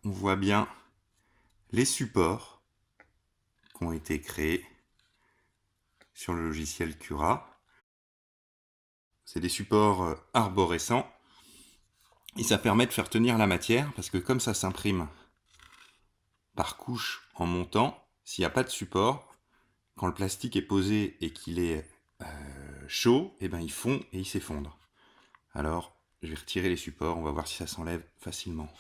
on voit bien les supports qui ont été créés sur le logiciel Cura. C'est des supports arborescents et ça permet de faire tenir la matière parce que comme ça s'imprime par couche en montant, s'il n'y a pas de support, quand le plastique est posé et qu'il est chaud, et ben il fond et il s'effondre. Alors, je vais retirer les supports, on va voir si ça s'enlève facilement.